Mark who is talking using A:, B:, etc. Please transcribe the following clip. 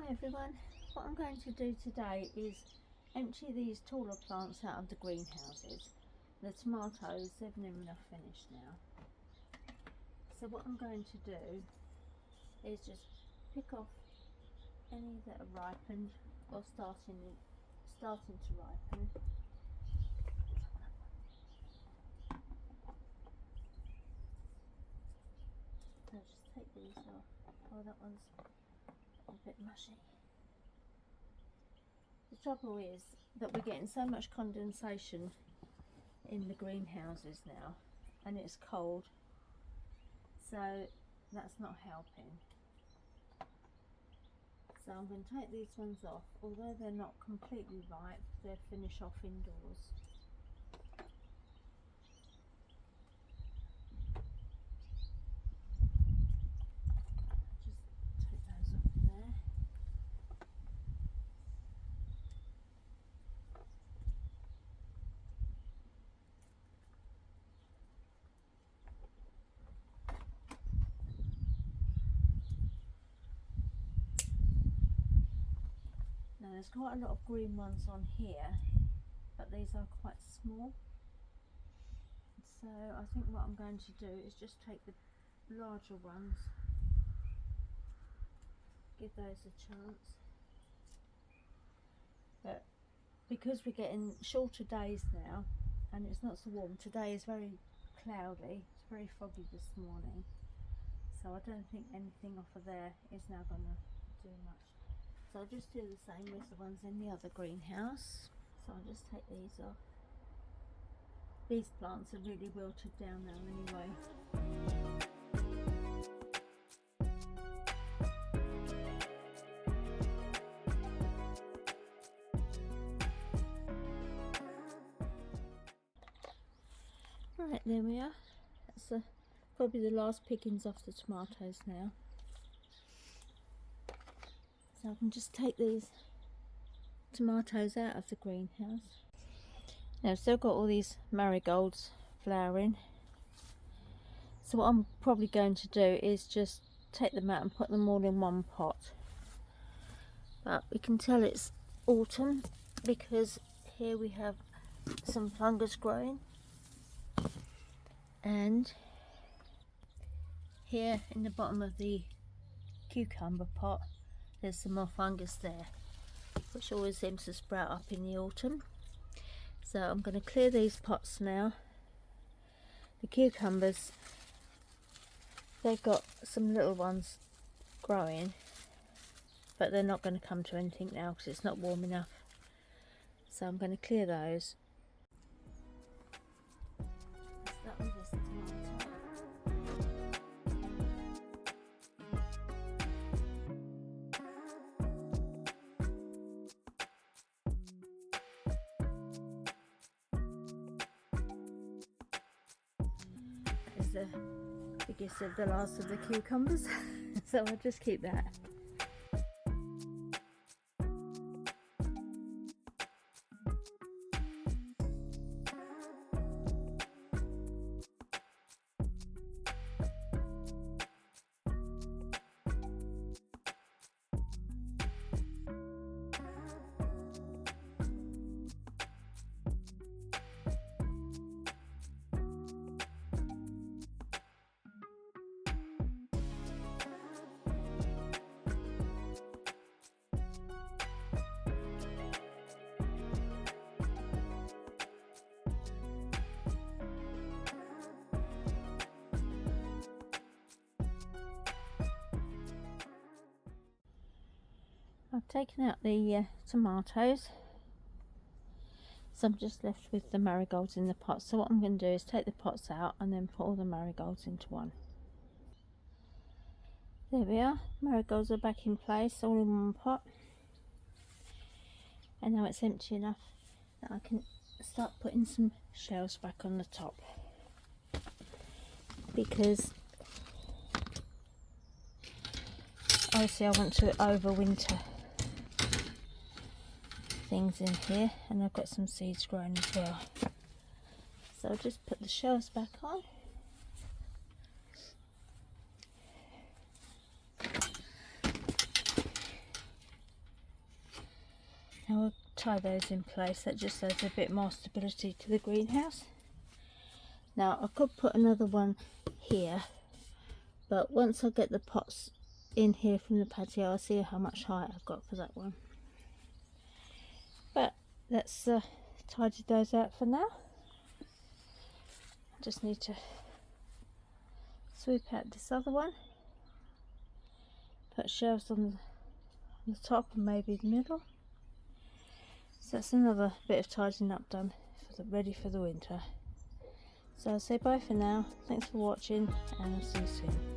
A: Hi everyone, what I'm going to do today is empty these taller plants out of the greenhouses. The tomatoes, they've near enough finished now. So what I'm going to do is just pick off any that are ripened or starting to ripen. I'll just take these off. Oh, that one's a bit mushy. The trouble is that we're getting so much condensation in the greenhouses now, and it's cold, so that's not helping. So I'm going to take these ones off. Although they're not completely ripe, they'll finish off indoors. Just take those off there. Now there's quite a lot of green ones on here, but these are quite small. So I think what I'm going to do is just take the larger ones, give those a chance. But because we're getting shorter days now and it's not so warm, today is very cloudy, it's very foggy this morning, so I don't think anything off of there is now going to do much. So I'll just do the same with the ones in the other greenhouse. So I'll just take these off. These plants are really wilted down now anyway. Right, there we are. That's probably the last pickings off the tomatoes now. So I can just take these tomatoes out of the greenhouse. Now I've still got all these marigolds flowering. So what I'm probably going to do is just take them out and put them all in one pot. But we can tell it's autumn because here we have some fungus growing. And here in the bottom of the cucumber pot, there's some more fungus there, which always seems to sprout up in the autumn. So I'm going to clear these pots now. The cucumbers, they've got some little ones growing, but they're not going to come to anything now because it's not warm enough. So I'm going to clear those. Start with this tomato. Is the biggest of the last of the cucumbers, so I'll just keep that. I've taken out the tomatoes, so I'm just left with the marigolds in the pot. So what I'm going to do is take the pots out and then put all the marigolds into one. There we are, marigolds are back in place, all in one pot. And now it's empty enough that I can start putting some shells back on the top, because obviously I want to overwinter things in here, and I've got some seeds growing as well. So I'll just put the shells back on. Now we'll tie those in place. That just adds a bit more stability to the greenhouse. Now I could put another one here, but once I get the pots in here from the patio, I'll see how much height I've got for that one. But let's tidy those out for now. I just need to sweep out this other one, put shelves on the top and maybe the middle. So that's another bit of tidying up done, ready for the winter. So I'll say bye for now. Thanks for watching, and I'll see you soon.